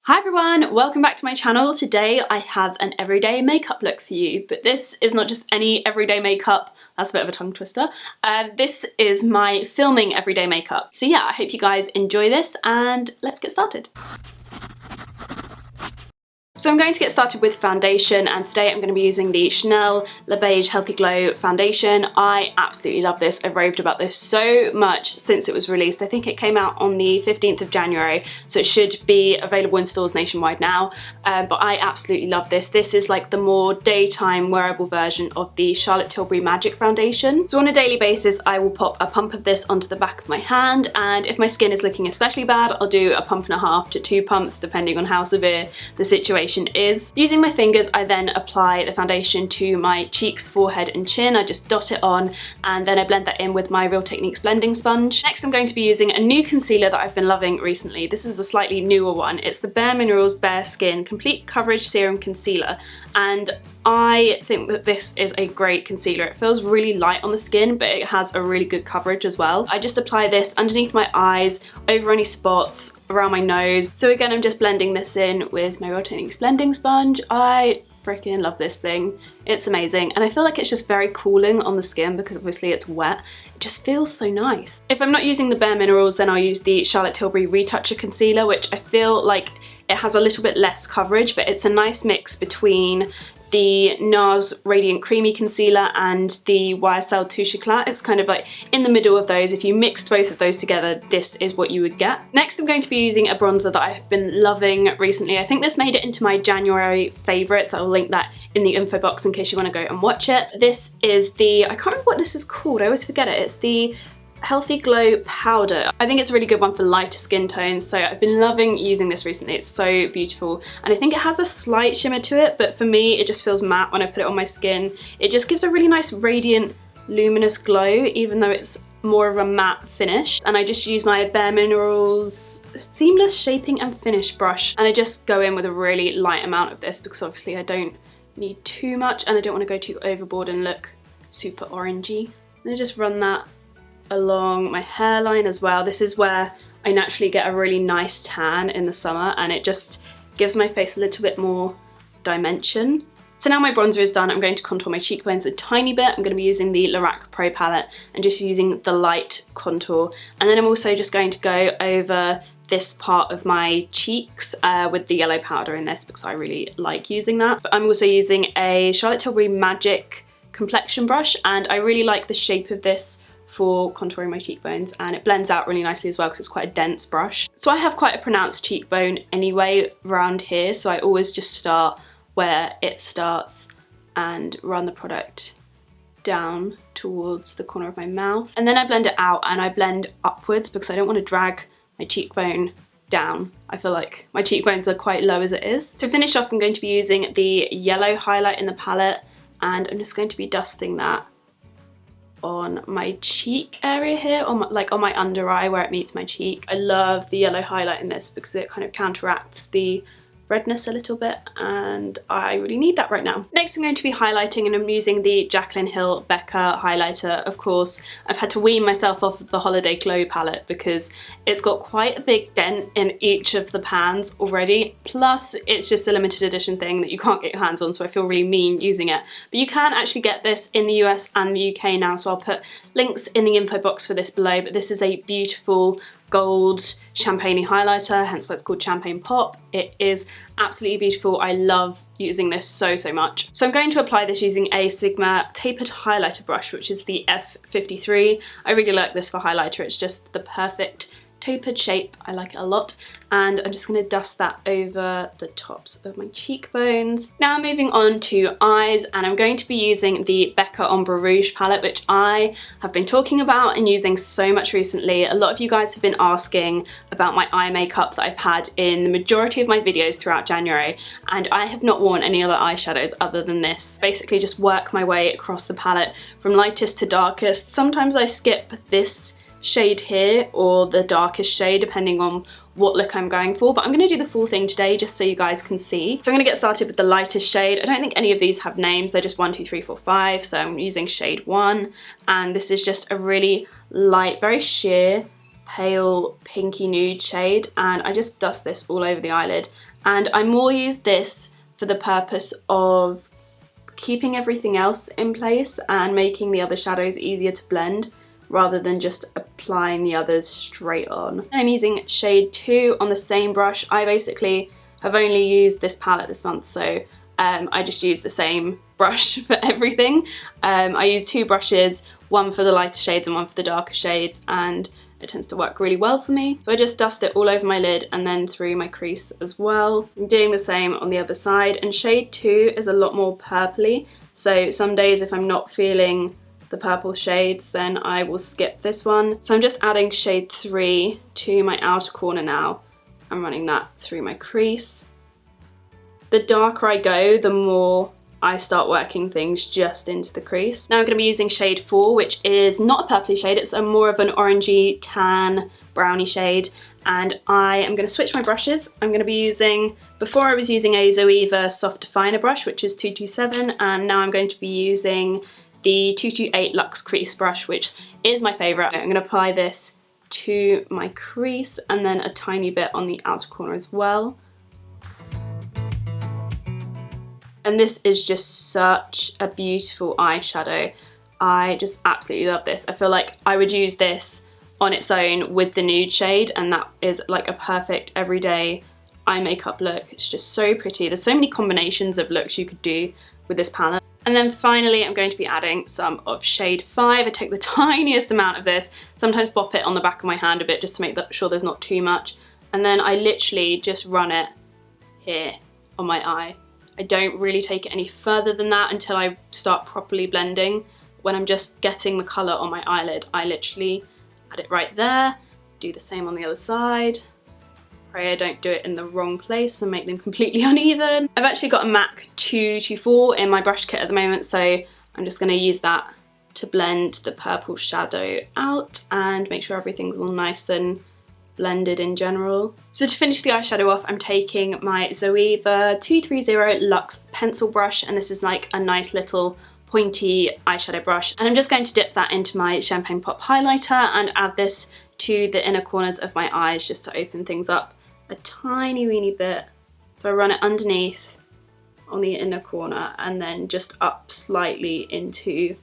Hi everyone, welcome back to my channel. Today I have an everyday makeup look for you, but this is not just any everyday makeup, that's a bit of a tongue twister. This is my filming everyday makeup. So yeah, I hope you guys enjoy this and let's get started. So I'm going to get started with foundation, and today I'm going to be using the Chanel Le Beige Healthy Glow foundation. I absolutely love this. I've raved about this so much since it was released. I think it came out on the 15th of January, so it should be available in stores nationwide now, but I absolutely love this. This is like the more daytime wearable version of the Charlotte Tilbury Magic foundation. So on a daily basis I will pop a pump of this onto the back of my hand, and if my skin is looking especially bad I'll do a pump and a half to 2 pumps depending on how severe the situation is. Using my fingers, I then apply the foundation to my cheeks, forehead and chin. I just dot it on and then I blend that in with my Real Techniques blending sponge. Next I'm going to be using a new concealer that I've been loving recently. This is a slightly newer one. It's the Bare Minerals Bare Skin Complete Coverage Serum Concealer, and I think that this is a great concealer. It feels really light on the skin, but it has a really good coverage as well. I just apply this underneath my eyes, over any spots, around my nose. So again, I'm just blending this in with my Real Techniques blending sponge. I freaking love this thing. It's amazing, and I feel like it's just very cooling on the skin because obviously it's wet. It just feels so nice. If I'm not using the Bare Minerals, then I'll use the Charlotte Tilbury Retoucher Concealer, which I feel like it has a little bit less coverage, but it's a nice mix between the Nars Radiant Creamy Concealer and the YSL Touche Eclat. It's kind of like in the middle of those. If you mixed both of those together, this is what you would get. Next, I'm going to be using a bronzer that I've been loving recently. I think this made it into my January favourites. I'll link that in the info box in case you want to go and watch it. This is the, I can't remember what this is called, I always forget it. It's the Healthy Glow Powder. I think it's a really good one for lighter skin tones, so I've been loving using this recently. It's so beautiful, and I think it has a slight shimmer to it, but for me it just feels matte when I put it on my skin. It just gives a really nice radiant luminous glow even though it's more of a matte finish. And I just use my Bare Minerals Seamless Shaping and Finish brush, and I just go in with a really light amount of this because obviously I don't need too much and I don't want to go too overboard and look super orangey. And I just run that along my hairline as well. This is where I naturally get a really nice tan in the summer, and it just gives my face a little bit more dimension. So now my bronzer is done, I'm going to contour my cheekbones a tiny bit. I'm going to be using the LORAC Pro palette and just using the light contour, and then I'm also just going to go over this part of my cheeks with the yellow powder in this because I really like using that. But I'm also using a Charlotte Tilbury Magic complexion brush, and I really like the shape of this for contouring my cheekbones, and it blends out really nicely as well because it's quite a dense brush. So I have quite a pronounced cheekbone anyway around here, so I always just start where it starts and run the product down towards the corner of my mouth. And then I blend it out and I blend upwards because I don't want to drag my cheekbone down. I feel like my cheekbones are quite low as it is. To finish off, I'm going to be using the yellow highlight in the palette, and I'm just going to be dusting that on my cheek area here, on my under eye where it meets my cheek. I love the yellow highlight in this because it kind of counteracts the redness a little bit, and I really need that right now. Next I'm going to be highlighting, and I'm using the Jaclyn Hill Becca highlighter. Of course, I've had to wean myself off of the Holiday Glow palette because it's got quite a big dent in each of the pans already, plus it's just a limited edition thing that you can't get your hands on, so I feel really mean using it. But you can actually get this in the US and the UK now, so I'll put links in the info box for this below. But this is a beautiful gold champagne highlighter, hence why it's called Champagne Pop. It is absolutely beautiful. I love using this so much. So I'm going to apply this using a Sigma tapered highlighter brush, which is the F53. I really like this for highlighter. It's just the perfect tapered shape. I like it a lot, and I'm just going to dust that over the tops of my cheekbones. Now moving on to eyes, and I'm going to be using the Becca Ombre Rouge palette, which I have been talking about and using so much recently. A lot of you guys have been asking about my eye makeup that I've had in the majority of my videos throughout January, and I have not worn any other eyeshadows other than this. Basically just work my way across the palette from lightest to darkest. Sometimes I skip this shade here or the darkest shade depending on what look I'm going for, but I'm going to do the full thing today just so you guys can see. So I'm going to get started with the lightest shade. I don't think any of these have names, they're just 1, 2, 3, 4, 5, so I'm using shade 1, and this is just a really light, very sheer, pale pinky nude shade, and I just dust this all over the eyelid And I more use this for the purpose of keeping everything else in place and making the other shadows easier to blend rather than just applying the others straight on. I'm using shade 2 on the same brush. I basically have only used this palette this month, so I just use the same brush for everything. I use 2 brushes, one for the lighter shades and one for the darker shades, and it tends to work really well for me. So I just dust it all over my lid and then through my crease as well. I'm doing the same on the other side, and shade 2 is a lot more purpley. So some days if I'm not feeling the purple shades, then I will skip this one. So I'm just adding shade 3 to my outer corner now. I'm running that through my crease. The darker I go, the more I start working things just into the crease. Now I'm going to be using shade 4, which is not a purpley shade, it's a more of an orangey tan brownie shade, and I am going to switch my brushes. I'm going to be using, before I was using a Zoeva soft definer brush, which is 227, and now I'm going to be using the 228 Luxe Crease brush, which is my favourite. I'm going to apply this to my crease and then a tiny bit on the outer corner as well. And this is just such a beautiful eyeshadow. I just absolutely love this. I feel like I would use this on its own with the nude shade, and that is like a perfect everyday eye makeup look. It's just so pretty. There's so many combinations of looks you could do with this palette. And then finally, I'm going to be adding some of shade 5. I take the tiniest amount of this, sometimes pop it on the back of my hand a bit just to make sure there's not too much. And then I literally just run it here on my eye. I don't really take it any further than that until I start properly blending. When I'm just getting the colour on my eyelid, I literally add it right there, do the same on the other side. Pray I don't do it in the wrong place and make them completely uneven. I've actually got a MAC 224 in my brush kit at the moment, so I'm just going to use that to blend the purple shadow out and make sure everything's all nice and blended in general. So to finish the eyeshadow off, I'm taking my Zoeva 230 Luxe pencil brush, and this is like a nice little pointy eyeshadow brush, and I'm just going to dip that into my Champagne Pop highlighter and add this to the inner corners of my eyes just to open things up a tiny weeny bit. So I run it underneath on the inner corner and then just up slightly into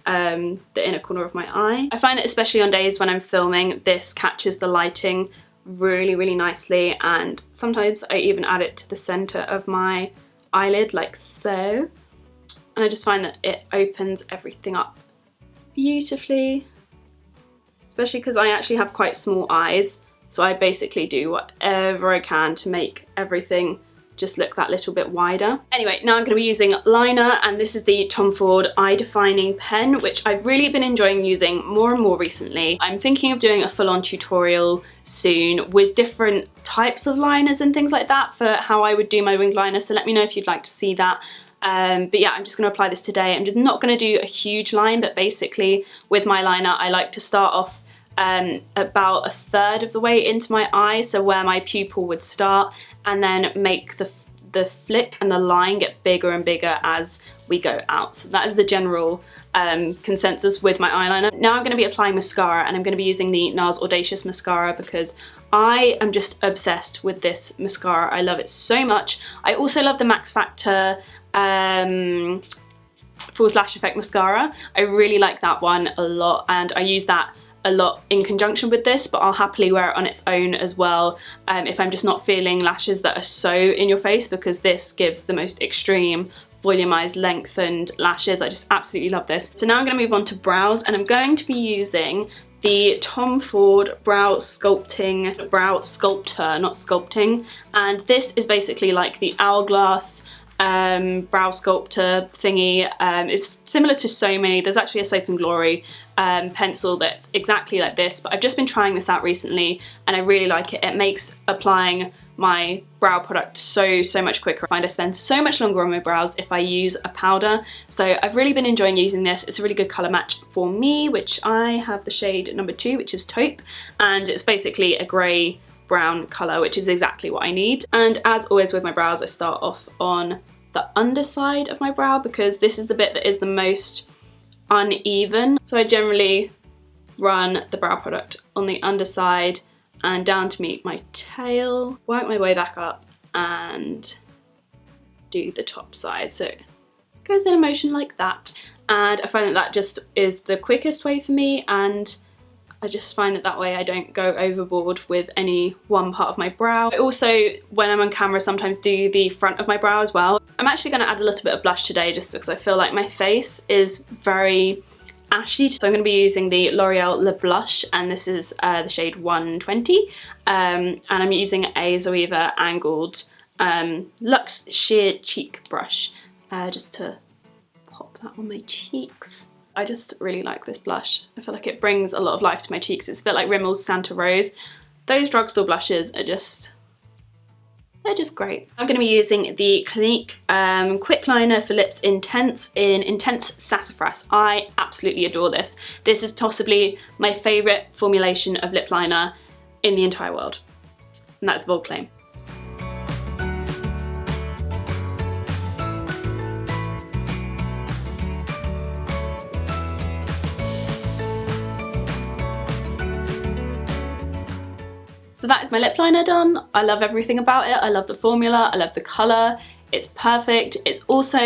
the inner corner of my eye. I find that especially on days when I'm filming, this catches the lighting really, really nicely, and sometimes I even add it to the center of my eyelid like so, and I just find that it opens everything up beautifully, especially because I actually have quite small eyes, so I basically do whatever I can to make everything just look that little bit wider. Anyway, now I'm going to be using liner, and this is the Tom Ford Eye Defining Pen, which I've really been enjoying using more and more recently. I'm thinking of doing a full-on tutorial soon with different types of liners and things like that for how I would do my winged liner, so let me know if you'd like to see that. But yeah, I'm just going to apply this today. I'm just not going to do a huge line, but basically with my liner I like to start off about 1/3 of the way into my eye, so where my pupil would start, and then make the flick and the line get bigger and bigger as we go out. So that is the general consensus with my eyeliner. Now I'm going to be applying mascara, and I'm going to be using the Nars Audacious mascara because I am just obsessed with this mascara. I love it so much. I also love the Max Factor False Lash Effect mascara. I really like that one a lot, and I use that a lot in conjunction with this, but I'll happily wear it on its own as well if I'm just not feeling lashes that are so in your face, because this gives the most extreme volumized lengthened lashes. I just absolutely love this. So now I'm going to move on to brows, and I'm going to be using the Tom Ford Brow Sculptor, not sculpting, and this is basically like the hourglass brow sculptor thingy. It's similar to so many. There's actually a Soap and Glory pencil that's exactly like this, but I've just been trying this out recently and I really like it. It makes applying my brow product so much quicker. I find I spend so much longer on my brows if I use a powder, so I've really been enjoying using this. It's a really good colour match for me, which I have the shade number 2, which is Taupe, and it's basically a grey brown colour, which is exactly what I need. And as always with my brows, I start off on the underside of my brow because this is the bit that is the most uneven. So I generally run the brow product on the underside and down to meet my tail, work my way back up, and do the top side. So it goes in a motion like that. And I find that that just is the quickest way for me, and I just find that way I don't go overboard with any one part of my brow. I also, when I'm on camera, sometimes do the front of my brow as well. I'm actually going to add a little bit of blush today just because I feel like my face is very ashy. So I'm going to be using the L'Oreal Le Blush, and this is the shade 120. And I'm using a Zoeva angled Luxe Sheer Cheek brush just to pop that on my cheeks. I just really like this blush. I feel like it brings a lot of life to my cheeks. It's a bit like Rimmel's Santa Rose. Those drugstore blushes are just, they're just great. I'm going to be using the Clinique Quick Liner for Lips Intense in Intense Sassafras. I absolutely adore this. This is possibly my favourite formulation of lip liner in the entire world. And that's a bold claim. So that is my lip liner done. I love everything about it. I love the formula, I love the colour. It's perfect. It's also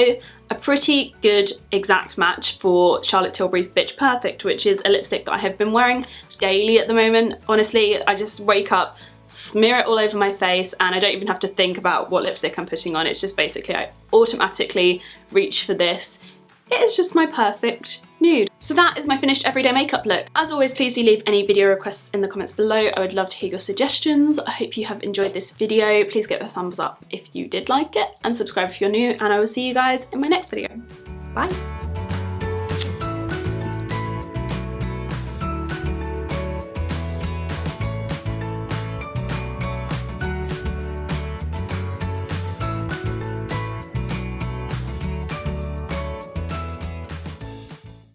a pretty good exact match for Charlotte Tilbury's Bitch Perfect, which is a lipstick that I have been wearing daily at the moment. Honestly, I just wake up, smear it all over my face, and I don't even have to think about what lipstick I'm putting on. It's just basically I automatically reach for this. It is just my perfect nude. So that is my finished everyday makeup look. As always, please do leave any video requests in the comments below. I would love to hear your suggestions. I hope you have enjoyed this video. Please give it a thumbs up if you did like it, and subscribe if you're new, and I will see you guys in my next video. Bye.